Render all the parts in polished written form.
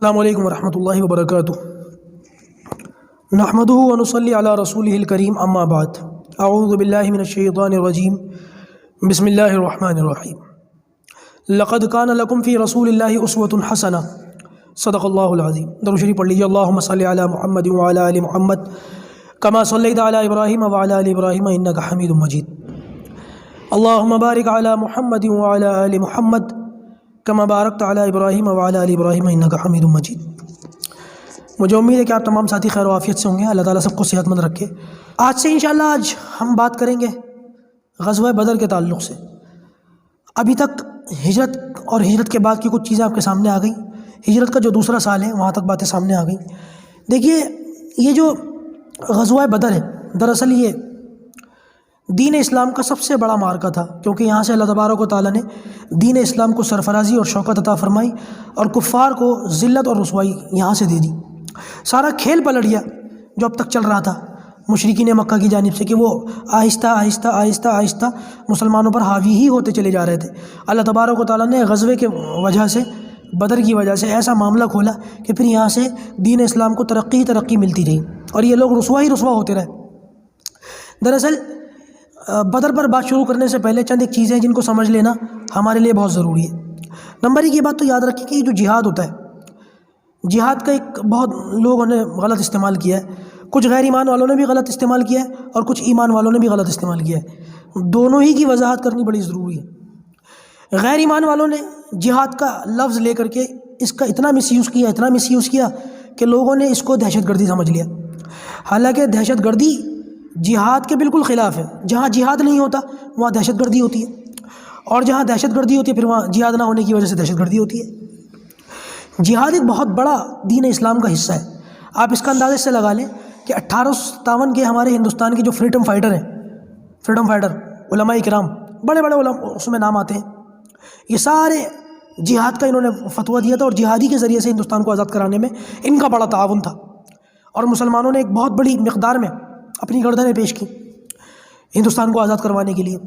السلام علیکم ورحمۃ اللہ وبرکاتہ۔ نحمدہ ونصلی علی رسولہ الکریم، اما بعد، اعوذ باللہ من الشیطان الرجیم، بسم اللہ الرحمن الرحیم۔ لقد کان لکم فی رسول اللہ اسوۃ حسنہ، صدق اللہ العظیم۔ درود شریف پڑھ لیجیے۔ اللہم صلی علی محمد وعلی آل محمد کما صلیت علی ابراہیم وعلی آل ابراہیم انک حمید مجید۔ اللہم بارک علی محمد وعلی آل محمد کما بارکت علی ابراہیم وعلی آل ابراہیم انک حمید مجید۔ مجھے امید ہے کہ آپ تمام ساتھی خیر و عافیت سے ہوں گے۔ اللہ تعالیٰ سب کو صحت مند رکھے۔ آج سے انشاءاللہ ہم بات کریں گے غزوہ بدر کے تعلق سے۔ ابھی تک ہجرت اور ہجرت کے بعد کی کچھ چیزیں آپ کے سامنے آ گئیں۔ ہجرت کا جو دوسرا سال ہے وہاں تک باتیں سامنے آ گئیں۔ دیکھیے، یہ جو غزوہ بدر ہے، دراصل یہ دین اسلام کا سب سے بڑا معرکہ تھا، کیونکہ یہاں سے اللہ تبارک و تعالیٰ نے دین اسلام کو سرفرازی اور شوکت عطا فرمائی اور کفار کو ذلت اور رسوائی یہاں سے دے دی۔ سارا کھیل پلٹ گیا جو اب تک چل رہا تھا مشرکین مکہ کی جانب سے، کہ وہ آہستہ آہستہ آہستہ آہستہ مسلمانوں پر حاوی ہی ہوتے چلے جا رہے تھے۔ اللہ تبارک و تعالیٰ نے غزوے کے وجہ سے، بدر کی وجہ سے ایسا معاملہ کھولا کہ پھر یہاں سے دین اسلام کو ترقی ہی ترقی ملتی رہی اور یہ لوگ رسوا ہی رسوا ہوتے رہے۔ دراصل بدر پر بات شروع کرنے سے پہلے چند ایک چیزیں ہیں جن کو سمجھ لینا ہمارے لیے بہت ضروری ہے۔ نمبر ایک، یہ بات تو یاد رکھیں کہ یہ جو جہاد ہوتا ہے، جہاد کا ایک بہت لوگوں نے غلط استعمال کیا ہے۔ کچھ غیر ایمان والوں نے بھی غلط استعمال کیا ہے اور کچھ ایمان والوں نے بھی غلط استعمال کیا ہے۔ دونوں ہی کی وضاحت کرنی بڑی ضروری ہے۔ غیر ایمان والوں نے جہاد کا لفظ لے کر کے اس کا اتنا مس یوز کیا کہ لوگوں نے اس کو دہشت گردی سمجھ لیا، حالانکہ دہشت گردی جہاد کے بالکل خلاف ہے۔ جہاں جہاد نہیں ہوتا وہاں دہشت گردی ہوتی ہے، اور جہاں دہشت گردی ہوتی ہے پھر وہاں جہاد نہ ہونے کی وجہ سے دہشت گردی ہوتی ہے۔ جہاد ایک بہت بڑا دین اسلام کا حصہ ہے۔ آپ اس کا اندازہ اس سے لگا لیں کہ 1857 کے ہمارے ہندوستان کے جو فریڈم فائٹر ہیں، فریڈم فائٹر علماء کرام، بڑے بڑے علماء اس میں نام آتے ہیں، یہ سارے جہاد کا انہوں نے فتویٰ دیا تھا اور جہادی کے ذریعے سے ہندوستان کو آزاد کرانے میں ان کا بڑا تعاون تھا، اور مسلمانوں نے ایک بہت بڑی مقدار میں اپنی گردنیں پیش کی ہندوستان کو آزاد کروانے کے لیے۔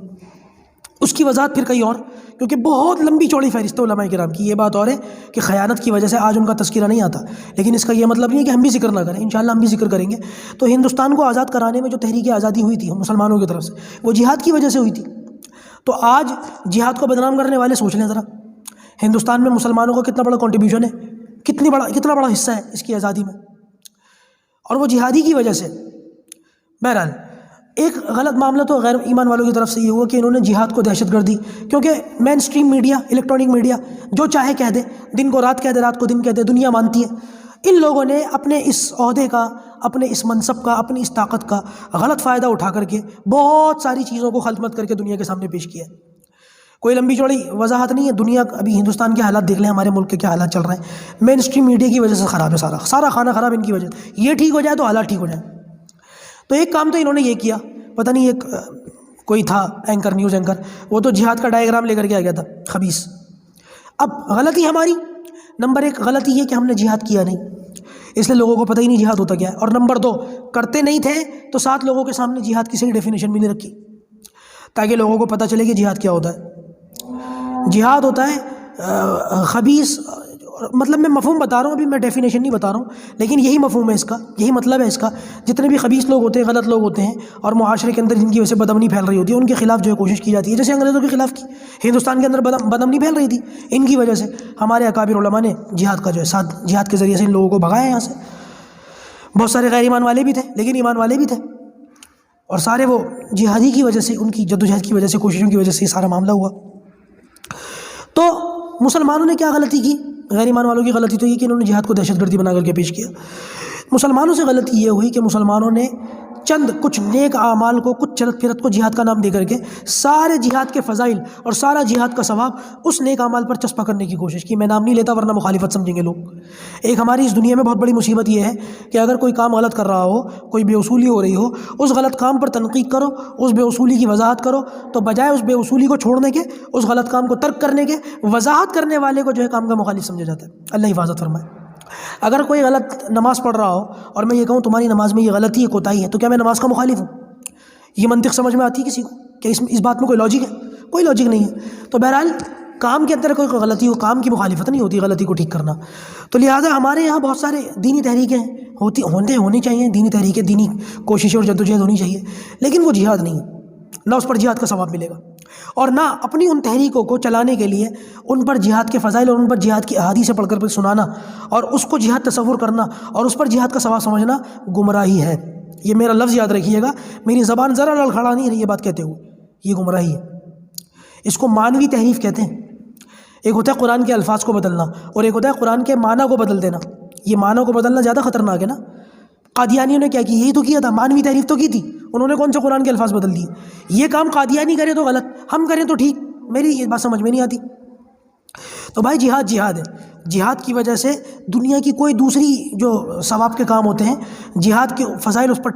اس کی وضاحت پھر کہیں اور، کیونکہ بہت لمبی چوڑی فہرست ہے علماء کرام کی۔ یہ بات اور ہے کہ خیانت کی وجہ سے آج ان کا تذکرہ نہیں آتا، لیکن اس کا یہ مطلب نہیں ہے کہ ہم بھی ذکر نہ کریں، انشاءاللہ ہم بھی ذکر کریں گے۔ تو ہندوستان کو آزاد کرانے میں جو تحریک آزادی ہوئی تھی مسلمانوں کی طرف سے، وہ جہاد کی وجہ سے ہوئی تھی۔ تو آج جہاد کو بدنام کرنے والے سوچ لیں ذرا، ہندوستان میں مسلمانوں کا کتنا بڑا کنٹریبیوشن ہے، کتنا بڑا حصہ ہے اس کی آزادی میں، اور وہ جہادی کی وجہ سے۔ بہرحال ایک غلط معاملہ تو غیر ایمان والوں کی طرف سے یہ ہوا کہ انہوں نے جہاد کو دہشت گردی، کیونکہ مین اسٹریم میڈیا، الیکٹرانک میڈیا جو چاہے کہہ دے، دن کو رات کہہ دے، رات کو دن کہہ دے، دنیا مانتی ہے۔ ان لوگوں نے اپنے اس عہدے کا، اپنے اس منصب کا، اپنی اس طاقت کا غلط فائدہ اٹھا کر کے بہت ساری چیزوں کو خلط مت کر کے دنیا کے سامنے پیش کیا ہے۔ کوئی لمبی چوڑی وضاحت نہیں ہے، دنیا ابھی ہندوستان کے حالات دیکھ لیں، ہمارے ملک کے کیا حالات چل رہے ہیں۔ مین اسٹریم میڈیا کی وجہ سے خراب ہے، سارا کھانا خراب ان کی وجہ سے۔ یہ ٹھیک ہو جائے تو حالات ٹھیک ہو جائیں۔ تو ایک کام تو انہوں نے یہ کیا، پتہ نہیں ایک کوئی تھا اینکر، نیوز اینکر، وہ تو جہاد کا ڈائیگرام لے کر کے آ گیا تھا، خبیث۔ اب غلطی ہماری، نمبر ایک غلطی یہ کہ ہم نے جہاد کیا نہیں، اس لیے لوگوں کو پتہ ہی نہیں جہاد ہوتا کیا ہے، اور نمبر دو کرتے نہیں تھے تو 7 لوگوں کے سامنے جہاد کی صحیح ڈیفینیشن بھی نہیں رکھی تاکہ لوگوں کو پتہ چلے کہ جہاد کیا ہوتا ہے۔ جہاد ہوتا ہے خبیث، مطلب میں مفہوم بتا رہا ہوں، ابھی میں ڈیفینیشن نہیں بتا رہا ہوں، لیکن یہی مفہوم ہے اس کا، یہی مطلب ہے اس کا۔ جتنے بھی خبیث لوگ ہوتے ہیں، غلط لوگ ہوتے ہیں، اور معاشرے کے اندر جن کی وجہ سے بدامنی پھیل رہی ہوتی ہے، ان کے خلاف جو ہے کوشش کی جاتی ہے، جیسے انگریزوں کے خلاف کی، ہندوستان کے اندر بدامنی پھیل رہی تھی، ان کی وجہ سے ہمارے اکابر علماء نے جہاد کا جو ہے ساتھ، جہاد کے ذریعے سے ان لوگوں کو بھگایا یہاں سے۔ بہت سارے غیر ایمان والے بھی تھے، لیکن ایمان والے بھی تھے، اور سارے وہ جہادی کی وجہ سے، ان کی جدوجہد کی وجہ سے، کوششوں کی وجہ سے یہ سارا معاملہ ہوا۔ تو مسلمانوں نے کیا غلطی کی؟ غیر ایمان والوں کی غلطی تو یہ کہ انہوں نے جہاد کو دہشت گردی بنا کر کے پیش کیا۔ مسلمانوں سے غلطی یہ ہوئی کہ مسلمانوں نے چند کچھ نیک اعمال کو، کچھ چلت پھرت کو جہاد کا نام دے کر کے سارے جہاد کے فضائل اور سارا جہاد کا ثواب اس نیک اعمال پر چسپاں کرنے کی کوشش کی۔ میں نام نہیں لیتا ورنہ مخالفت سمجھیں گے لوگ۔ ایک ہماری اس دنیا میں بہت بڑی مصیبت یہ ہے کہ اگر کوئی کام غلط کر رہا ہو، کوئی بے اصولی ہو رہی ہو، اس غلط کام پر تنقید کرو، اس بے اصولی کی وضاحت کرو، تو بجائے اس بے اصولی کو چھوڑنے کے، اس غلط کام کو ترک کرنے کے، وضاحت کرنے والے کو جو ہے کام کا مخالف سمجھا جاتا ہے۔ اللہ حفاظت فرمائے۔ اگر کوئی غلط نماز پڑھ رہا ہو اور میں یہ کہوں تمہاری نماز میں یہ غلطی ہے، کوتاہی ہے، تو کیا میں نماز کا مخالف ہوں؟ یہ منطق سمجھ میں آتی ہے کسی کو کہ اس بات میں کوئی لاجک ہے؟ کوئی لاجک نہیں ہے۔ تو بہرحال کام کے اندر کوئی غلطی ہو، کام کی مخالفت نہیں ہوتی غلطی کو ٹھیک کرنا. تو لہٰذا ہمارے یہاں بہت سارے دینی تحریکیں ہونی چاہیے، دینی تحریکیں، دینی کوششیں اور جدوجہد ہونی چاہیے، لیکن وہ جہاد نہیں ہے. نہ اس پر جہاد کا ثواب ملے گا، اور نہ اپنی ان تحریکوں کو چلانے کے لیے ان پر جہاد کے فضائل اور ان پر جہاد کی احادیث پڑھ کر سنانا اور اس کو جہاد تصور کرنا اور اس پر جہاد کا ثواب سمجھنا گمراہی ہے. یہ میرا لفظ یاد رکھیے گا، میری زبان ذرا لڑکھڑا نہیں رہی یہ بات کہتے ہوئے، یہ گمراہی ہے. اس کو مانوی تحریف کہتے ہیں. ایک ہوتا ہے قرآن کے الفاظ کو بدلنا اور ایک ہوتا ہے قرآن کے معنی کو بدل دینا. یہ معنی کو بدلنا زیادہ خطرناک ہے نا. قادیانیوں نے کیا کی؟ یہی تو کیا تھا، مانوی تحریف تو کی تھی. انہوں نے کون سے قرآن کے الفاظ بدل دیے؟ یہ کام قادیانی کرے تو غلط، ہم کریں تو ٹھیک. میری یہ بات سمجھ میں نہیں آتی. تو بھائی جہاد ہے. جہاد کی وجہ سے دنیا کی کوئی دوسری جو ثواب کے کام ہوتے ہیں، جہاد کے فضائل اس پر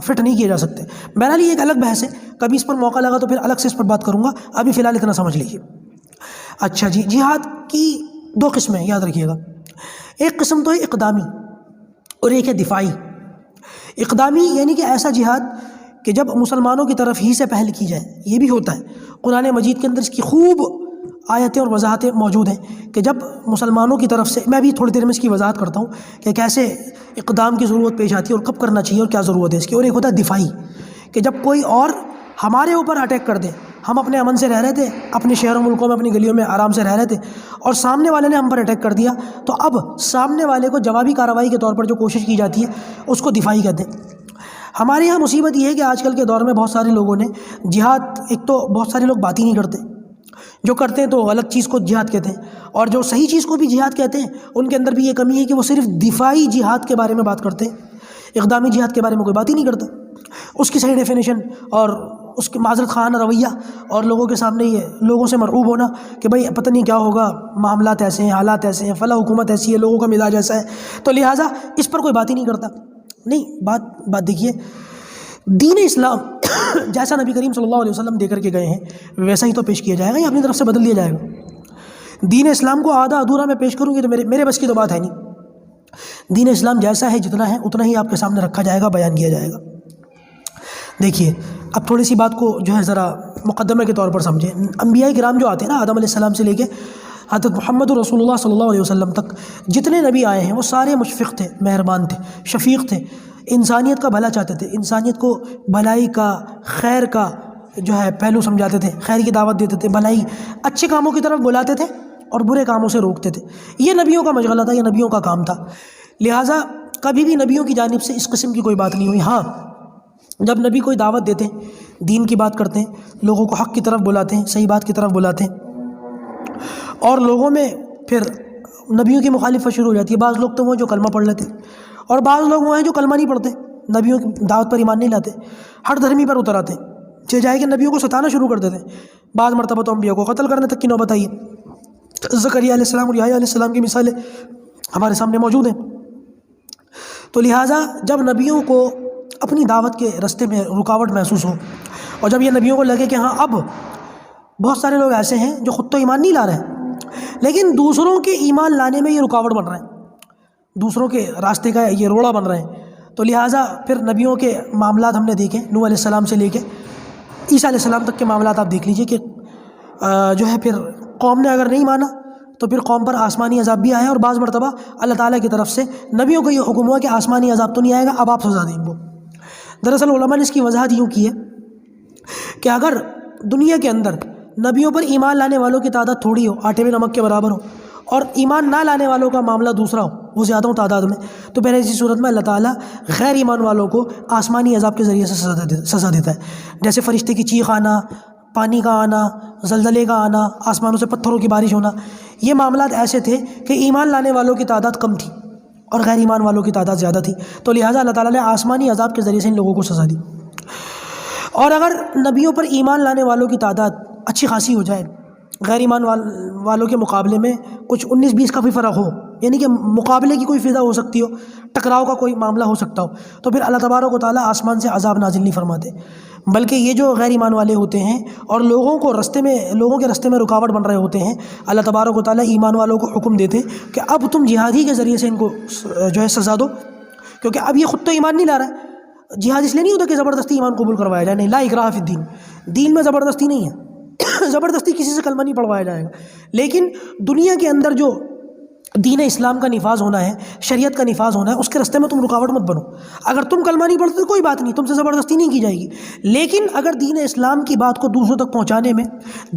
فٹ نہیں کیے جا سکتے. بہرحال یہ ایک الگ بحث ہے، کبھی اس پر موقع لگا تو پھر الگ سے اس پر بات کروں گا. ابھی فی الحال اتنا سمجھ لیجیے. اچھا جی، جہاد کی دو قسمیں یاد رکھیے گا. ایک قسم تو ہے اقدامی اور ایک ہے دفاعی. اقدامی یعنی کہ ایسا جہاد کہ جب مسلمانوں کی طرف ہی سے پہل کی جائے. یہ بھی ہوتا ہے، قرآن مجید کے اندر اس کی خوب آیتیں اور وضاحتیں موجود ہیں کہ جب مسلمانوں کی طرف سے، میں بھی تھوڑی دیر میں اس کی وضاحت کرتا ہوں کہ کیسے اقدام کی ضرورت پیش آتی ہے اور کب کرنا چاہیے اور کیا ضرورت ہے اس کی. اور ایک ہوتا ہے دفاعی کہ جب کوئی اور ہمارے اوپر اٹیک کر دے، ہم اپنے امن سے رہ رہے تھے، اپنے شہروں ملکوں میں اپنی گلیوں میں آرام سے رہ رہے تھے، اور سامنے والے نے ہم پر اٹیک کر دیا، تو اب سامنے والے کو جوابی کارروائی کے طور پر جو کوشش کی جاتی ہے اس کو دفاعی کہتے ہیں. ہمارے یہاں مصیبت یہ ہے کہ آج کل کے دور میں بہت سارے لوگوں نے جہاد، ایک تو بہت سارے لوگ بات ہی نہیں کرتے، جو کرتے ہیں تو غلط چیز کو جہاد کہتے ہیں، اور جو صحیح چیز کو بھی جہاد کہتے ہیں ان کے اندر بھی یہ کمی ہے کہ وہ صرف دفاعی جہاد کے بارے میں بات کرتے ہیں، اقدامی جہاد کے بارے میں کوئی بات ہی نہیں کرتا. اس کی صحیح ڈیفینیشن اور اس کے معذرت خانہ رویہ اور لوگوں کے سامنے یہ لوگوں سے مرعوب ہونا کہ بھائی پتہ نہیں کیا ہوگا، معاملات ایسے ہیں، حالات ایسے ہیں، فلاں حکومت ایسی ہے، لوگوں کا مزاج ایسا ہے، تو لہٰذا اس پر کوئی بات ہی نہیں کرتا. نہیں، بات دیکھیے، دین اسلام جیسا نبی کریم صلی اللہ علیہ وسلم دے کر کے گئے ہیں ویسا ہی تو پیش کیا جائے گا یا اپنی طرف سے بدل دیا جائے گا؟ دین اسلام کو آدھا ادھورا میں پیش کروں گی تو میرے بس کی تو بات ہے نہیں. دین اسلام جیسا ہے، جتنا ہے اتنا ہی آپ کے سامنے رکھا جائے گا، بیان کیا جائے گا. دیکھیے، اب تھوڑی سی بات کو جو ہے ذرا مقدمے کے طور پر سمجھیں. انبیاء کرام جو آتے ہیں نا، آدم علیہ السلام سے لے کے حضرت محمد رسول اللہ صلی اللہ علیہ وسلم تک جتنے نبی آئے ہیں وہ سارے مشفق تھے، مہربان تھے، شفیق تھے، انسانیت کا بھلا چاہتے تھے، انسانیت کو بھلائی کا، خیر کا جو ہے پہلو سمجھاتے تھے، خیر کی دعوت دیتے تھے، بھلائی، اچھے کاموں کی طرف بلاتے تھے اور برے کاموں سے روکتے تھے. یہ نبیوں کا مشغلہ تھا، یہ نبیوں کا کام تھا. لہٰذا کبھی بھی نبیوں کی جانب سے اس قسم کی کوئی بات نہیں ہوئی. ہاں، جب نبی کوئی دعوت دیتے ہیں، دین کی بات کرتے ہیں، لوگوں کو حق کی طرف بلاتے ہیں، صحیح بات کی طرف بلاتے ہیں، اور لوگوں میں پھر نبیوں کی مخالفت شروع ہو جاتی ہے. بعض لوگ تو وہ جو کلمہ پڑھ لیتے اور بعض لوگ وہ ہیں جو کلمہ نہیں پڑھتے، نبیوں کی دعوت پر ایمان نہیں لاتے، ہر دھرمی پر اتر آتے، چلے جائے کہ نبیوں کو ستانا شروع کر دیتے. بعض مرتبہ تو انبیاء کو قتل کرنے تک کی نوبت آئی ہے. زکریا علیہ السلام اور یحییٰ علیہ السلام کی مثالیں ہمارے سامنے موجود ہیں. تو لہٰذا جب نبیوں کو اپنی دعوت کے راستے میں رکاوٹ محسوس ہو، اور جب یہ نبیوں کو لگے کہ ہاں اب بہت سارے لوگ ایسے ہیں جو خود تو ایمان نہیں لا رہے ہیں لیکن دوسروں کے ایمان لانے میں یہ رکاوٹ بن رہے ہیں، دوسروں کے راستے کا یہ روڑا بن رہے ہیں، تو لہٰذا پھر نبیوں کے معاملات ہم نے دیکھے، نوح علیہ السلام سے لے کے عیسیٰ علیہ السلام تک کے معاملات آپ دیکھ لیجئے کہ جو ہے پھر قوم نے اگر نہیں مانا تو پھر قوم پر آسمانی عذاب بھی آیا، اور بعض مرتبہ اللہ تعالیٰ کی طرف سے نبیوں کو یہ حکم ہوا کہ آسمانی عذاب تو نہیں آئے گا، اب آپ سزا دیں گے. دراصل علماء نے اس کی وضاحت یوں کی ہے کہ اگر دنیا کے اندر نبیوں پر ایمان لانے والوں کی تعداد تھوڑی ہو، آٹے میں نمک کے برابر ہو، اور ایمان نہ لانے والوں کا معاملہ دوسرا ہو، وہ زیادہ ہو تعداد میں، تو پہلے اسی صورت میں اللہ تعالیٰ غیر ایمان والوں کو آسمانی عذاب کے ذریعے سے سزا دیتا ہے. جیسے فرشتے کی چیخ آنا، پانی کا آنا، زلزلے کا آنا، آسمانوں سے پتھروں کی بارش ہونا، یہ معاملات ایسے تھے کہ ایمان لانے والوں کی تعداد کم تھی اور غیر ایمان والوں کی تعداد زیادہ تھی، تو لہٰذا اللہ تعالیٰ نے آسمانی عذاب کے ذریعے سے ان لوگوں کو سزا دی. اور اگر نبیوں پر ایمان لانے والوں کی تعداد اچھی خاصی ہو جائے، غیر ایمان والوں کے مقابلے میں کچھ 19-20 کا بھی فرق ہو، یعنی کہ مقابلے کی کوئی فضا ہو سکتی ہو، ٹکراؤ کا کوئی معاملہ ہو سکتا ہو، تو پھر اللہ تبارک و تعالیٰ آسمان سے عذاب نازل نہیں فرماتے، بلکہ یہ جو غیر ایمان والے ہوتے ہیں اور لوگوں کے رستے میں رکاوٹ بن رہے ہوتے ہیں، اللہ تبارک و تعالیٰ ایمان والوں کو حکم دیتے کہ اب تم جہادی کے ذریعے سے ان کو جو ہے سزا دو، کیونکہ اب یہ خود تو ایمان نہیں لا رہا ہے. جہاد اس لیے نہیں ہوتا کہ زبردستی ایمان قبول کروایا جائے، نہیں، لا اکراہ فی الدین، دین میں زبردستی نہیں ہے. زبردستی کسی سے کلمہ نہیں پڑھوایا جائے گا، لیکن دنیا کے اندر جو دین اسلام کا نفاذ ہونا ہے، شریعت کا نفاذ ہونا ہے، اس کے راستے میں تم رکاوٹ مت بنو۔ اگر تم کلمہ نہیں پڑھتے تو کوئی بات نہیں، تم سے زبردستی نہیں کی جائے گی، لیکن اگر دین اسلام کی بات کو دوسروں تک پہنچانے میں،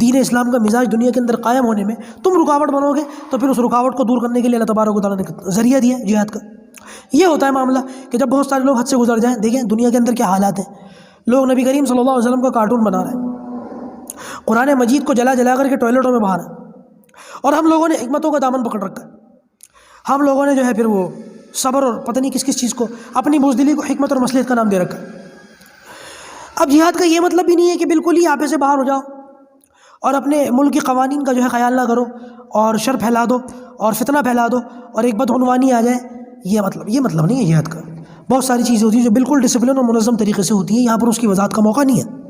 دین اسلام کا مزاج دنیا کے اندر قائم ہونے میں تم رکاوٹ بنو گے تو پھر اس رکاوٹ کو دور کرنے کے لیے اللہ تبارک و تعالیٰ نے ذریعہ دیا جہاد کا۔ یہ ہوتا ہے معاملہ کہ جب بہت سارے لوگ حد سے گزر جائیں، دیکھیں دنیا کے اندر کیا حالات ہیں، لوگ نبی کریم صلی اللہ علیہ وسلم کا کارٹون بنا رہے ہیں، قرآن مجید کو جلا جلا کر کے ٹوائلٹوں میں بہا رہے ہیں، اور ہم لوگوں نے حکمتوں کا دامن پکڑ رکھا ہے، ہم لوگوں نے جو ہے پھر وہ صبر اور پتہ نہیں کس کس چیز کو، اپنی بزدلی کو حکمت اور مصلحت کا نام دے رکھا ہے۔ اب جہاد کا یہ مطلب بھی نہیں ہے کہ بالکل ہی آپے سے باہر ہو جاؤ اور اپنے ملک کے قوانین کا جو ہے خیال نہ کرو اور شر پھیلا دو اور فتنہ پھیلا دو اور ایک بدعنوانی آ جائے، یہ مطلب نہیں ہے جہاد کا۔ بہت ساری چیزیں ہوتی ہیں جو بالکل ڈسپلن اور منظم طریقے سے ہوتی ہیں، یہاں پر اس کی وضاحت کا موقع نہیں ہے۔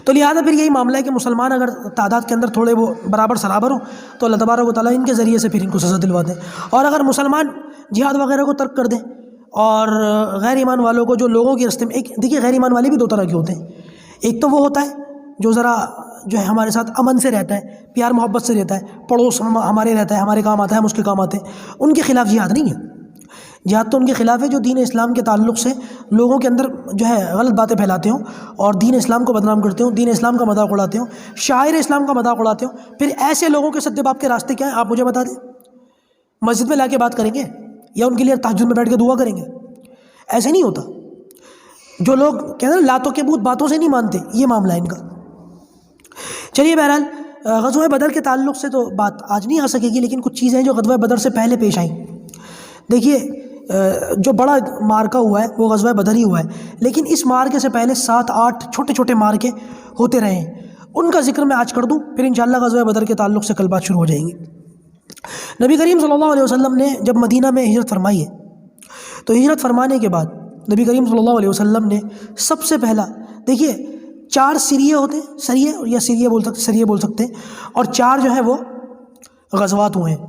تو لہٰذا پھر یہی معاملہ ہے کہ مسلمان اگر تعداد کے اندر تھوڑے وہ برابر سرابر ہوں تو اللہ تبارک و تعالیٰ ان کے ذریعے سے پھر ان کو سزا دلوا دیں، اور اگر مسلمان جہاد وغیرہ کو ترک کر دیں اور غیر ایمان والوں کو، جو لوگوں کے راستے میں، ایک دیکھیے غیر ایمان والے بھی دو طرح کے ہوتے ہیں، ایک تو وہ ہوتا ہے جو ذرا جو ہے ہمارے ساتھ امن سے رہتا ہے، پیار محبت سے رہتا ہے، پڑوس ہمارے رہتا ہے، ہمارے کام آتا ہے، ہم اس کے کام آتے ہیں، ان کے خلاف جہاد نہیں ہے۔ جہاد تو ان کے خلاف ہے جو دین اسلام کے تعلق سے لوگوں کے اندر جو ہے غلط باتیں پھیلاتے ہوں اور دین اسلام کو بدنام کرتے ہوں، دین اسلام کا مذاق اڑاتے ہوں، شاعر اسلام کا مذاق اڑاتے ہوں۔ پھر ایسے لوگوں کے سد باب کے راستے کیا ہیں آپ مجھے بتا دیں؟ مسجد میں لا کے بات کریں گے یا ان کے لیے تہجد میں بیٹھ کے دعا کریں گے؟ ایسے نہیں ہوتا۔ جو لوگ کہتے ہیں لاتوں کے بت باتوں سے نہیں مانتے، یہ معاملہ ہے ان کا۔ چلیے بہرحال غزوہ بدر کے تعلق سے تو بات آج نہیں آ سکے گی، لیکن کچھ چیزیں جو غزوہ بدر سے پہلے پیش آئیں۔ دیکھیے جو بڑا مارکہ ہوا ہے وہ غزوہ بدر ہی ہوا ہے، لیکن اس مارکے سے پہلے 7-8 چھوٹے چھوٹے مارکے ہوتے رہے ہیں، ان کا ذکر میں آج کر دوں، پھر انشاءاللہ غزوہ بدر کے تعلق سے کل بات شروع ہو جائیں گی۔ نبی کریم صلی اللہ علیہ وسلم نے جب مدینہ میں ہجرت فرمائی ہے تو ہجرت فرمانے کے بعد نبی کریم صلی اللہ علیہ وسلم نے سب سے پہلا، دیکھیے 4 سریے ہوتے ہیں، سریے یا سریے بول سکتے ہیں، اور 4 جو ہیں وہ غزوات ہوئے ہیں۔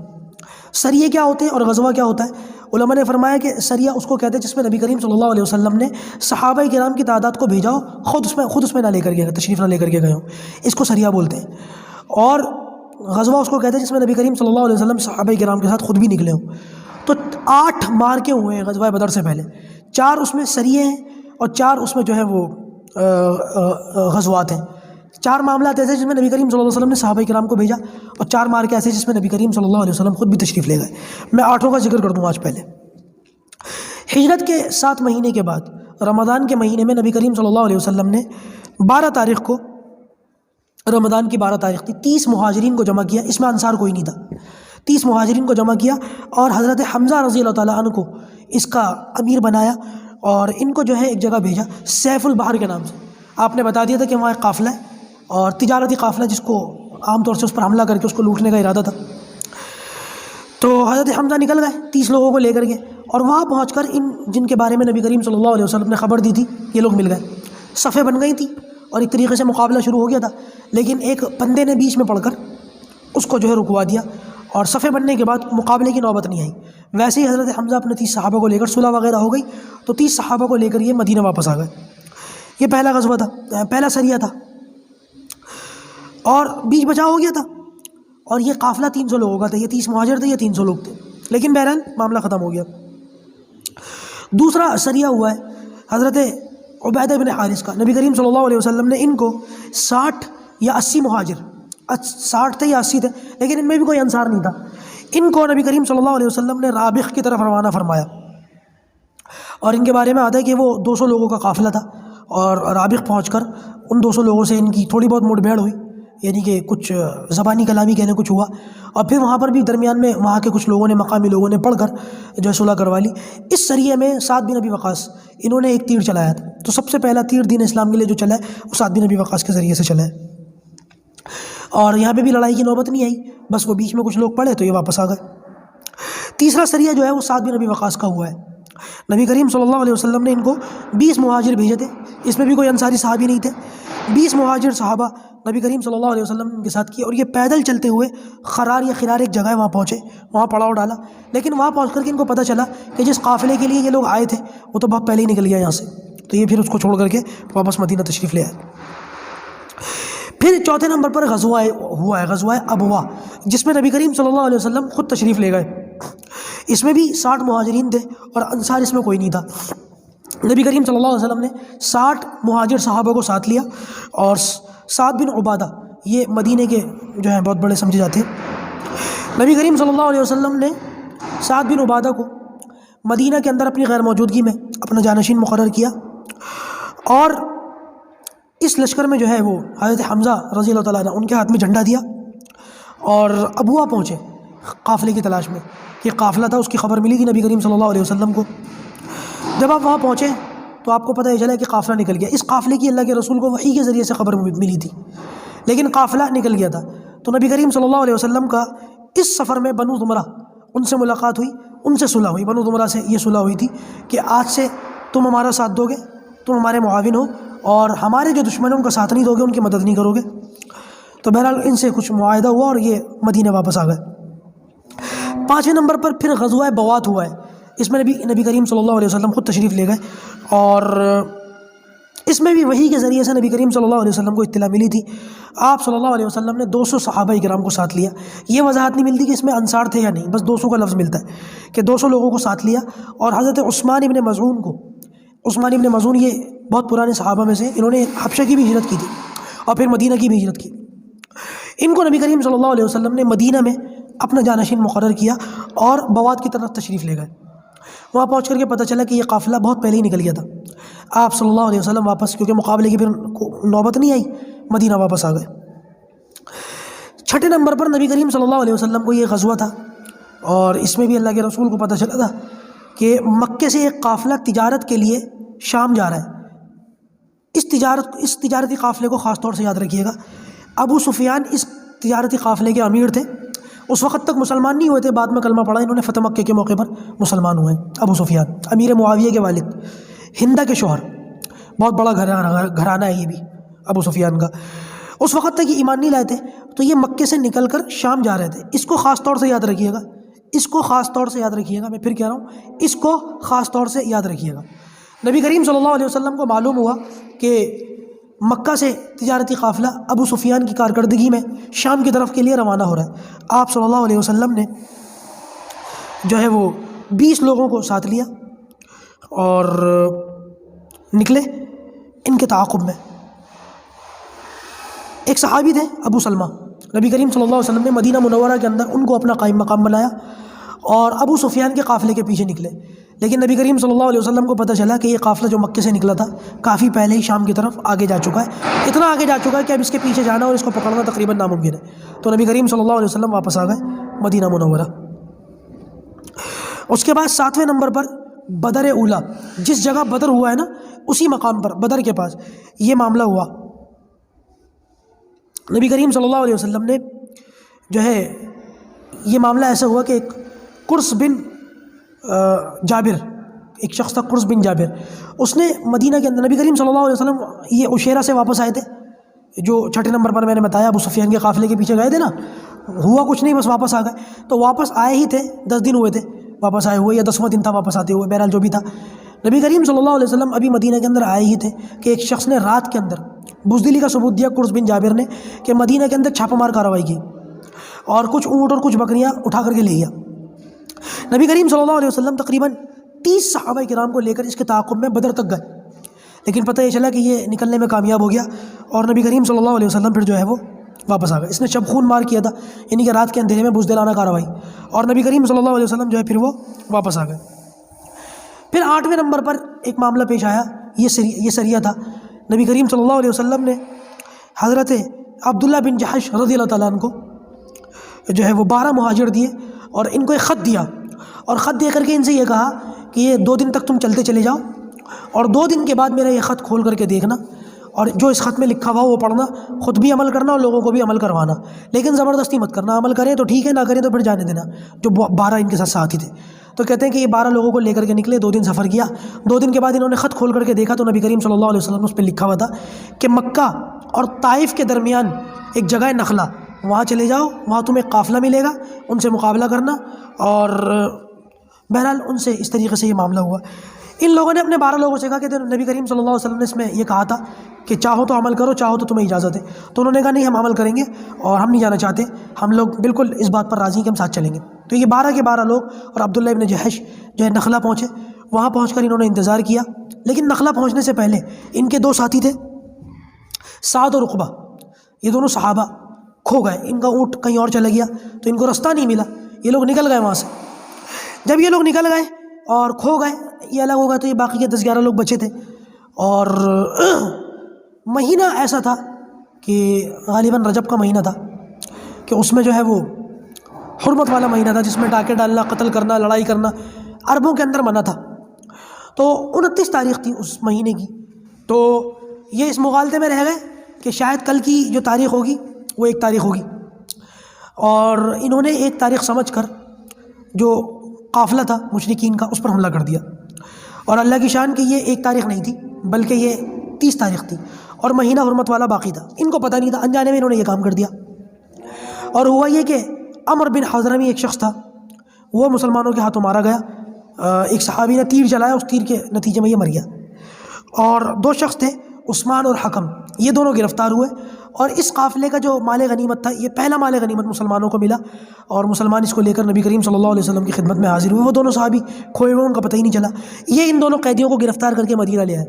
سریے کیا ہوتے ہیں اور غزوہ کیا ہوتا ہے؟ علماء نے فرمایا کہ سریہ اس کو کہتے ہیں جس میں نبی کریم صلی اللہ علیہ وسلم نے صحابہ کرام کی تعداد کو بھیجا ہو، خود اس میں نہ لے کر گئے، تشریف نہ لے کر کے گئے ہوں، اس کو سریہ بولتے ہیں۔ اور غزوہ اس کو کہتے ہیں جس میں نبی کریم صلی اللہ علیہ وسلم صحابہ کرام کے ساتھ خود بھی نکلے ہوں۔ تو 8 مارکے ہوئے ہیں غزوہ بدر سے پہلے، 4 اس میں سریے ہیں اور 4 اس میں جو ہے وہ غزوات ہیں۔ 4 معاملات ایسے جس میں نبی کریم صلی اللہ علیہ وسلم نے صحابہ کرام کو بھیجا، اور 4 مارکے ایسے جس میں نبی کریم صلی اللہ علیہ وسلم خود بھی تشریف لے گئے۔ میں 8 کا ذکر کر دوں آج پہلے۔ ہجرت کے 7 مہینے کے بعد رمضان کے مہینے میں نبی کریم صلی اللہ علیہ وسلم نے 12 تاریخ کو، رمضان کی 12 تاریخ تھی، 30 مہاجرین کو جمع کیا، اس میں انصار کوئی نہیں تھا، 30 مہاجرین کو جمع کیا اور حضرت حمزہ رضی اللہ تعالیٰ عنہ کو اس کا امیر بنایا، اور ان کو جو ہے ایک جگہ بھیجا سیف البحر کے نام سے۔ آپ نے بتا دیا تھا کہ وہاں ایک قافلہ ہے اور تجارتی قافلہ جس کو عام طور سے اس پر حملہ کر کے اس کو لوٹنے کا ارادہ تھا۔ تو حضرت حمزہ نکل گئے 30 لوگوں کو لے کر کے، اور وہاں پہنچ کر ان جن کے بارے میں نبی کریم صلی اللہ علیہ وسلم نے خبر دی تھی یہ لوگ مل گئے، صفیں بن گئی تھیں اور ایک طریقے سے مقابلہ شروع ہو گیا تھا، لیکن ایک بندے نے بیچ میں پڑھ کر اس کو جو ہے رکوا دیا، اور صفیں بننے کے بعد مقابلے کی نوبت نہیں آئی۔ ویسے ہی حضرت حمزہ اپنے 30 صحابہ کو لے کر، صلح وغیرہ ہو گئی تو 30 صحابہ کو لے کر یہ مدینہ واپس آ گئے۔ یہ پہلا غزوہ تھا، پہلا سریہ تھا، اور بیچ بچاؤ ہو گیا تھا، اور یہ قافلہ 300 لوگوں کا تھا، یہ 30 مہاجر تھے، یہ 300 لوگ تھے، لیکن بہرحال معاملہ ختم ہو گیا۔ دوسرا سریہ ہوا ہے حضرت عبیدہ بن حارث کا۔ نبی کریم صلی اللہ علیہ وسلم نے ان کو 60 یا 80 مہاجر، 60 تھے یا 80 تھے، لیکن ان میں بھی کوئی انصار نہیں تھا، ان کو نبی کریم صلی اللہ علیہ وسلم نے رابغ کی طرف روانہ فرمایا، اور ان کے بارے میں آتا ہے کہ وہ 200 لوگوں کا قافلہ تھا، اور رابغ پہنچ کر ان 200 لوگوں سے ان کی تھوڑی بہت مٹ بھیڑ ہوئی، یعنی کہ کچھ زبانی کلامی کہنے کچھ ہوا، اور پھر وہاں پر بھی درمیان میں وہاں کے کچھ لوگوں نے، مقامی لوگوں نے پڑھ کر جو ہے صلح کروا لی۔ اس سریے میں سعد بن ابی وقاص انہوں نے ایک تیر چلایا تھا، تو سب سے پہلا تیر دین اسلام کے لیے جو چلا ہے وہ سعد بن ابی وقاص کے ذریعے سے چلا ہے، اور یہاں پہ بھی لڑائی کی نوبت نہیں آئی، بس وہ بیچ میں کچھ لوگ پڑے تو یہ واپس آ گئے۔ تیسرا سریہ جو ہے وہ سعد بن ابی وقاص کا ہوا ہے۔ نبی کریم صلی اللہ علیہ وسلم نے ان کو 20 مہاجر بھیجے تھے، اس میں بھی کوئی انصاری صحابی نہیں تھے، 20 مہاجر صحابہ نبی کریم صلی اللہ علیہ وسلم کے ساتھ کیے، اور یہ پیدل چلتے ہوئے خرار یا خرار ایک جگہ ہے وہاں پہنچے، وہاں پڑاؤ ڈالا، لیکن وہاں پہنچ کر کے ان کو پتہ چلا کہ جس قافلے کے لیے یہ لوگ آئے تھے وہ تو بہت پہلے ہی نکل گیا یہاں سے، تو یہ پھر اس کو چھوڑ کر کے واپس مدینہ تشریف لے آئے۔ پھر چوتھے نمبر پر غزوہ ہوا ہے، غزوہ ابوا، جس میں نبی کریم صلی اللہ علیہ وسلم خود تشریف لے گئے۔ اس میں بھی 60 مہاجرین تھے اور انصار اس میں کوئی نہیں تھا۔ نبی کریم صلی اللہ علیہ وسلم نے 60 مہاجر صحابہ کو ساتھ لیا، اور سعد بن عبادہ یہ مدینے کے جو ہیں بہت بڑے سمجھے جاتے ہیں۔ نبی کریم صلی اللہ علیہ وسلم نے سعد بن عبادہ کو مدینہ کے اندر اپنی غیر موجودگی میں اپنا جانشین مقرر کیا، اور اس لشکر میں جو ہے وہ حضرت حمزہ رضی اللہ تعالیٰ عنہ ان کے ہاتھ میں جھنڈا دیا، اور ابوا پہنچے قافلے کی تلاش میں، کہ قافلہ تھا، اس کی خبر ملی تھی نبی کریم صلی اللہ علیہ وسلم کو۔ جب آپ وہاں پہنچے تو آپ کو پتہ چلا کہ قافلہ نکل گیا۔ اس قافلے کی اللہ کے رسول کو وحی کے ذریعے سے خبر ملی تھی، لیکن قافلہ نکل گیا تھا۔ تو نبی کریم صلی اللہ علیہ وسلم کا اس سفر میں بنو زمرہ ان سے ملاقات ہوئی، ان سے صلح ہوئی۔ بنو زمرہ سے یہ صلح ہوئی تھی کہ آج سے تم ہمارا ساتھ دو گے، تم ہمارے معاون ہو، اور ہمارے جو دشمن ہیں ان کا ساتھ نہیں دو گے، ان کی مدد نہیں کرو گے۔ تو بہرحال ان سے کچھ معاہدہ ہوا اور یہ مدینہ واپس آ گئے۔ 5ویں نمبر پر پھر غزوہ بوات ہوا ہے۔ اس میں نبی کریم صلی اللہ علیہ وسلم خود تشریف لے گئے، اور اس میں بھی وحی کے ذریعے سے نبی کریم صلی اللہ علیہ وسلم کو اطلاع ملی تھی۔ آپ صلی اللہ علیہ وسلم نے 200 صحابہ کرام کو ساتھ لیا۔ یہ وضاحت نہیں ملتی کہ اس میں انصار تھے یا نہیں، بس 200 کا لفظ ملتا ہے کہ 200 لوگوں کو ساتھ لیا، اور حضرت عثمان ابن مظعون کو، عثمان ابن مظعون یہ بہت پرانے صحابہ میں سے، انہوں نے حبشہ کی بھی ہجرت کی تھی اور پھر مدینہ کی بھی ہجرت کی۔ ان کو نبی کریم صلی اللہ علیہ وسلم نے مدینہ میں اپنا جانشین مقرر کیا اور بوات کی طرف تشریف لے گئے۔ وہاں پہنچ کر کے پتہ چلا کہ یہ قافلہ بہت پہلے ہی نکل گیا تھا۔ آپ صلی اللہ علیہ وسلم واپس، کیونکہ مقابلے کی پھر نوبت نہیں آئی، مدینہ واپس آ گئے۔ 6 نمبر پر نبی کریم صلی اللہ علیہ وسلم کو یہ غزوہ تھا، اور اس میں بھی اللہ کے رسول کو پتہ چلا تھا کہ مکے سے ایک قافلہ تجارت کے لیے شام جا رہا ہے۔ اس تجارتی قافلے کو خاص طور سے یاد رکھیے گا۔ ابو سفیان اس تجارتی قافلے کے امیر تھے، اس وقت تک مسلمان نہیں ہوئے تھے، بعد میں کلمہ پڑھا، انہوں نے فتح مکے کے موقع پر مسلمان ہوئے۔ ابو سفیان امیر معاویہ کے والد، ہندہ کے شوہر، بہت بڑا گھرانہ ہے یہ بھی ابو سفیان کا۔ اس وقت تک یہ ایمان نہیں لائے تھے، تو یہ مکے سے نکل کر شام جا رہے تھے۔ اس کو خاص طور سے یاد رکھیے گا، اس کو خاص طور سے یاد رکھیے گا، میں پھر کہہ رہا ہوں، اس کو خاص طور سے یاد رکھیے گا۔ نبی کریم صلی اللہ علیہ وسلم کو معلوم ہوا کہ مکہ سے تجارتی قافلہ ابو سفیان کی کارکردگی میں شام کی طرف کے لیے روانہ ہو رہا ہے۔ آپ صلی اللہ علیہ وسلم نے جو ہے وہ 20 لوگوں کو ساتھ لیا اور نکلے ان کے تعاقب میں۔ ایک صحابی تھے ابو سلمہ، نبی کریم صلی اللہ علیہ وسلم نے مدینہ منورہ کے اندر ان کو اپنا قائم مقام بنایا اور ابو سفیان کے قافلے کے پیچھے نکلے۔ لیکن نبی کریم صلی اللہ علیہ وسلم کو پتہ چلا کہ یہ قافلہ جو مکے سے نکلا تھا کافی پہلے ہی شام کی طرف آگے جا چکا ہے، اتنا آگے جا چکا ہے کہ اب اس کے پیچھے جانا اور اس کو پکڑنا تقریباً ناممکن ہے۔ تو نبی کریم صلی اللہ علیہ وسلم واپس آ گئے مدینہ منورہ۔ اس کے بعد 7ویں نمبر پر بدر اولا، جس جگہ بدر ہوا ہے نا اسی مقام پر بدر کے پاس یہ معاملہ ہوا۔ نبی کریم صلی اللہ علیہ وسلم نے جو ہے یہ معاملہ ایسا ہوا کہ ایک قرص بن جابر، ایک شخص تھا قرص بن جابر، اس نے مدینہ کے اندر، نبی کریم صلی اللہ علیہ وسلم یہ عشیرہ سے واپس آئے تھے، جو 6 نمبر پر میں نے بتایا ابو سفیان کے قافلے کے پیچھے گئے تھے نا، ہوا کچھ نہیں بس واپس آ گئے۔ تو واپس آئے ہی تھے، 10 دن ہوئے تھے واپس آئے ہوئے، یا 10واں دن تھا واپس آتے ہوئے، بہرحال جو بھی تھا۔ نبی کریم صلی اللہ علیہ وسلم ابھی مدینہ کے اندر آئے ہی تھے کہ ایک شخص نے رات کے اندر بزدلی کا ثبوت دیا قرص بن جابر نے کہ مدینہ کے اندر چھاپہ مار کارروائی کی اور کچھ اونٹ اور کچھ بکریاں اٹھا کر کے لے گیا۔ نبی کریم صلی اللہ علیہ وسلم تقریباً 30 صحابہ کرام کو لے کر اس کے تعاقب میں بدر تک گئے، لیکن پتہ یہ چلا کہ یہ نکلنے میں کامیاب ہو گیا اور نبی کریم صلی اللہ علیہ وسلم پھر جو ہے وہ واپس آ گئے۔ اس نے شب خون مار کیا تھا، یعنی کہ رات کے اندھیرے میں بزدلانہ کارروائی، اور نبی کریم صلی اللہ علیہ وسلم جو ہے پھر وہ واپس آ گئے۔ پھر 8ویں نمبر پر ایک معاملہ پیش آیا، یہ سریہ تھا۔ نبی کریم صلی اللہ علیہ وسلم نے حضرت عبداللہ بن جحش رضی اللہ تعالیٰ عنہ کو جو ہے وہ 12 مہاجر دیے اور ان کو ایک خط دیا، اور خط دے کر کے ان سے یہ کہا کہ یہ 2 دن تک تم چلتے چلے جاؤ اور 2 دن کے بعد میرا یہ خط کھول کر کے دیکھنا، اور جو اس خط میں لکھا ہوا وہ پڑھنا، خود بھی عمل کرنا اور لوگوں کو بھی عمل کروانا، لیکن زبردستی مت کرنا، عمل کریں تو ٹھیک ہے، نہ کریں تو پھر جانے دینا۔ جو 12 ان کے ساتھ ساتھی تھے، تو کہتے ہیں کہ یہ 12 لوگوں کو لے کر کے نکلے، 2 دن سفر کیا۔ 2 دن کے بعد انہوں نے خط کھول کر کے دیکھا تو نبی کریم صلی اللہ علیہ وسلم اس پہ لکھا ہوا تھا کہ مکہ اور طائف کے درمیان ایک جگہ ہے نخلا، وہاں چلے جاؤ، وہاں تمہیں قافلہ ملے گا، ان سے مقابلہ کرنا اور بہرحال ان سے اس طریقے سے یہ معاملہ ہوا۔ ان لوگوں نے اپنے 12 لوگوں سے کہا کہ نبی کریم صلی اللہ علیہ وسلم نے اس میں یہ کہا تھا کہ چاہو تو عمل کرو، چاہو تو تمہیں اجازت ہے۔ تو انہوں نے کہا نہیں، ہم عمل کریں گے اور ہم نہیں جانا چاہتے، ہم لوگ بالکل اس بات پر راضی ہیں کہ ہم ساتھ چلیں گے۔ تو یہ 12 کے 12 لوگ اور عبداللہ ابن جحش جو ہے نخلا پہنچے۔ وہاں پہنچ کر انہوں نے انتظار کیا، لیکن نخلا پہنچنے سے پہلے ان کے 2 ساتھی تھے، سعد اور عقبہ، یہ دونوں صحابہ کھو گئے۔ ان کا اونٹ کہیں اور چلا گیا تو ان کو رستہ نہیں ملا، یہ لوگ نکل گئے وہاں سے۔ جب یہ لوگ نکل گئے اور کھو گئے، یہ الگ ہو گئے، تو یہ باقی کے 10-11 لوگ بچے تھے۔ اور مہینہ ایسا تھا کہ غالباً رجب کا مہینہ تھا، کہ اس میں جو ہے وہ حرمت والا مہینہ تھا، جس میں ڈاکے ڈالنا، قتل کرنا، لڑائی کرنا عربوں کے اندر منع تھا۔ تو 29 تاریخ تھی اس مہینے کی، تو یہ اس مغالطے میں رہ گئے کہ شاید کل کی جو تاریخ ہوگی وہ 1 تاریخ ہوگی، اور انہوں نے 1 تاریخ سمجھ کر جو قافلہ تھا مشرکین کا اس پر حملہ کر دیا۔ اور اللہ کی شان کہ یہ 1 تاریخ نہیں تھی بلکہ یہ 30 تاریخ تھی، اور مہینہ حرمت والا باقی تھا۔ ان کو پتہ نہیں تھا، انجانے میں انہوں نے یہ کام کر دیا۔ اور ہوا یہ کہ عمر بن حضرمی ایک شخص تھا، وہ مسلمانوں کے ہاتھوں مارا گیا۔ ایک صحابی نے تیر چلایا، اس تیر کے نتیجے میں یہ مر گیا۔ اور 2 شخص تھے، عثمان اور حکم، یہ دونوں گرفتار ہوئے۔ اور اس قافلے کا جو مال غنیمت تھا، یہ پہلا مال غنیمت مسلمانوں کو ملا، اور مسلمان اس کو لے کر نبی کریم صلی اللہ علیہ وسلم کی خدمت میں حاضر ہوئے۔ وہ دونوں صحابی کھوئے ہوئے، ان کا پتہ ہی نہیں چلا۔ یہ ان دونوں قیدیوں کو گرفتار کر کے مدینہ لے آئے،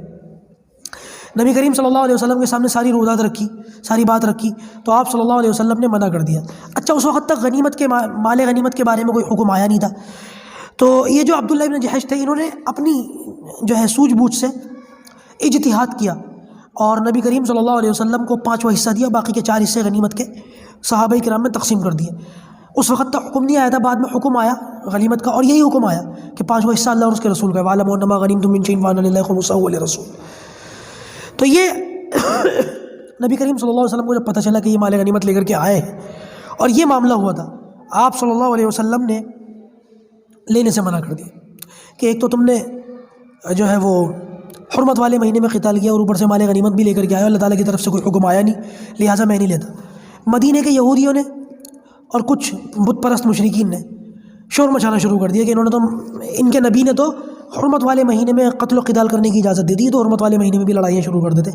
نبی کریم صلی اللہ علیہ وسلم کے سامنے ساری روایت رکھی، ساری بات رکھی، تو آپ صلی اللہ علیہ وسلم نے منع کر دیا۔ اچھا، اس وقت تک مال غنیمت کے بارے میں کوئی حکم آیا نہیں تھا۔ تو یہ جو عبداللہ ابن جحش تھے، انہوں نے اپنی جو ہے سوجھ بوجھ سے اجتہاد کیا، اور نبی کریم صلی اللہ علیہ وسلم کو 5واں حصہ دیا، باقی کے 4 حصے غنیمت کے صحابہ کرام میں تقسیم کر دیے۔ اس وقت تک حکم نہیں آیا تھا، بعد میں حکم آیا غنیمت کا، اور یہی حکم آیا کہ 5واں حصہ اللہ اور اس کے رسول کا ہے، وَاعْلَمُوا أَنَّمَا غَنِمْتُم مِّن شَيْءٍ فَأَنَّ لِلَّهِ خُمُسَهُ وَلِلرَّسُولِ۔ تو یہ نبی کریم صلی اللہ علیہ وسلم کو جب پتہ چلا کہ یہ مال غنیمت لے کر کے آئے ہیں، اور یہ معاملہ ہوا تھا، آپ صلی اللہ علیہ وسلم نے لینے سے منع کر دیا کہ ایک تو تم نے جو ہے وہ حرمت والے مہینے میں قتال کیا، اور اوپر سے مال غنیمت بھی لے کر کے آئے، اللہ تعالیٰ کی طرف سے کوئی حکم آیا نہیں، لہٰذا میں نہیں لیتا۔ مدینے کے یہودیوں نے اور کچھ بت پرست مشرکین نے شور مچانا شروع کر دیا کہ انہوں نے تو، ان کے نبی نے تو حرمت والے مہینے میں قتل و قتال کرنے کی اجازت دے دی، تو حرمت والے مہینے میں بھی لڑائیاں شروع کر دیتے۔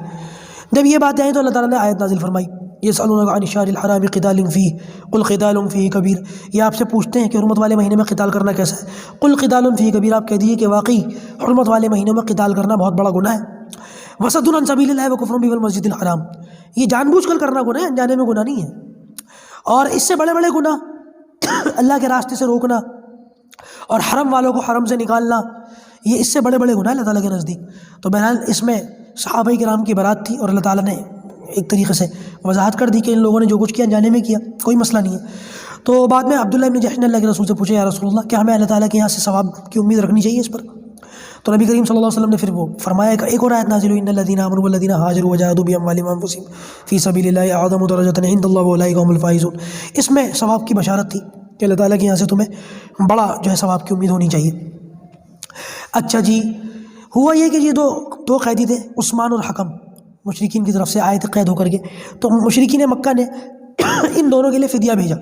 جب یہ باتیں آئیں تو اللہ تعالیٰ نے آیت نازل فرمائی، یسألونک عن الشہر الحرام قتال فیہ قل قتال فیہ کبیر۔ یہ آپ سے پوچھتے ہیں کہ حرمت والے مہینے میں قتال کرنا کیسا ہے، قل قتال فیہ کبیر، آپ کہہ دیجیے کہ واقعی حرمت والے مہینوں میں قتال کرنا بہت بڑا گناہ ہے۔ وصد عن سبیل اللہ وکفر بہ والمسجد الحرام، یہ جان بوجھ کر کرنا گناہ ہے، انجانے میں گناہ نہیں ہے۔ اور اس سے بڑے بڑے گناہ اللہ کے راستے سے روکنا اور حرم والوں کو حرم سے نکالنا، یہ اس سے بڑے بڑے گناہ اللہ تعالیٰ کے نزدیک۔ تو بہرحال اس میں صحابہ کرام کی برات تھی، اور اللہ تعالیٰ نے ایک طریقے سے وضاحت کر دی کہ ان لوگوں نے جو کچھ کیا انجانے میں کیا، کوئی مسئلہ نہیں ہے۔ تو بعد میں عبداللہ ابن جحش نے اللہ کے رسول سے پوچھا، یا رسول اللہ، کیا ہمیں اللہ تعالیٰ کے یہاں سے ثواب کی امید رکھنی چاہیے اس پر؟ تو نبی کریم صلی اللہ علیہ وسلم نے پھر وہ فرمایا کہ ایک اور آیت نازل ہوئی، ان الذین آمنوا والذین ہاجروا وجاہدوا باموالہم وانفسہم فی سبیل اللہ اعظم درجۃ عند اللہ واولئک هم الفائزون۔ اس میں ثواب کی بشارت تھی کہ اللہ تعالیٰ کے یہاں سے تمہیں بڑا جو ہے ثواب کی امید ہونی چاہیے۔ اچھا جی، ہوا یہ کہ یہ دو قیدی تھے، عثمان اور حکم، مشرکین کی طرف سے آئے تھے قید ہو کر کے۔ تو مشرکین مکہ نے ان دونوں کے لیے فدیہ بھیجا۔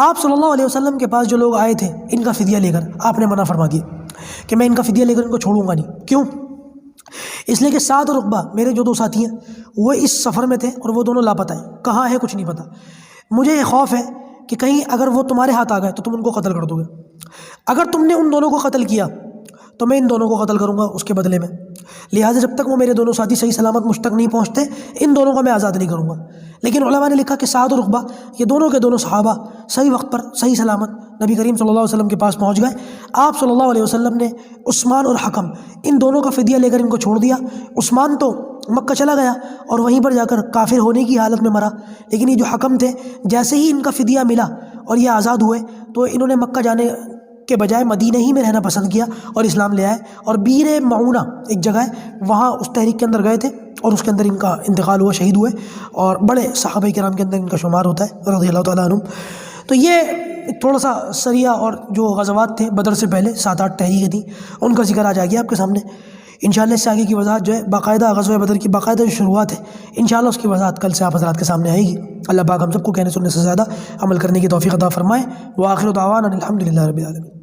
آپ صلی اللہ علیہ وسلم کے پاس جو لوگ آئے تھے ان کا فدیہ لے کر آپ نے منع فرما دیا کہ میں ان کا فدیہ لے کر ان کو چھوڑوں گا نہیں۔ کیوں؟ اس لیے کہ سعد اور عقبہ میرے جو 2 ساتھی ہیں وہ اس سفر میں تھے، اور وہ دونوں لاپتہ ہیں، کہاں ہیں کچھ نہیں پتہ۔ مجھے یہ خوف ہے کہ کہیں اگر وہ تمہارے ہاتھ آ گئے تو تم ان کو قتل کر دو گے۔ اگر تم نے ان دونوں کو قتل کیا تو میں ان دونوں کو قتل کروں گا اس کے بدلے میں، لہٰذا جب تک وہ میرے دونوں ساتھی صحیح سلامت مجھ تک نہیں پہنچتے ان دونوں کو میں آزاد نہیں کروں گا۔ لیکن علماء نے لکھا کہ سعد اور عقبہ یہ دونوں کے دونوں صحابہ صحیح وقت پر صحیح سلامت نبی کریم صلی اللہ علیہ وسلم کے پاس پہنچ گئے۔ آپ صلی اللہ علیہ وسلم نے عثمان اور حکم ان دونوں کا فدیہ لے کر ان کو چھوڑ دیا۔ عثمان تو مکہ چلا گیا اور وہیں پر جا کر کافر ہونے کی حالت میں مرا، لیکن یہ جو حکم تھے جیسے ہی ان کا فدیہ ملا اور یہ آزاد ہوئے تو انہوں نے مکہ جانے کے بجائے مدینہ ہی میں رہنا پسند کیا اور اسلام لے آئے، اور بیر معونہ ایک جگہ ہے وہاں اس تحریک کے اندر گئے تھے اور اس کے اندر ان کا انتقال ہوا، شہید ہوئے، اور بڑے صحابہ کرام کے اندر ان کا شمار ہوتا ہے رضی اللہ تعالیٰ عنہم۔ تو یہ تھوڑا سا سریہ اور جو غزوات تھے بدر سے پہلے 7-8 تحریکیں تھیں ان کا ذکر آج آ گیا آپ کے سامنے۔ انشاءاللہ اس سے آگے کی وضاحت جو ہے باقاعدہ غزوہ بدر کی باقاعدہ جو شروعات ہے انشاءاللہ اس کی وضاحت کل سے آپ حضرات کے سامنے آئے گی۔ اللہ پاک ہم سب کو کہنے سننے سے زیادہ عمل کرنے کی توفیق عطا فرمائے۔ وآخر دعوانا الحمدللہ رب العالمین۔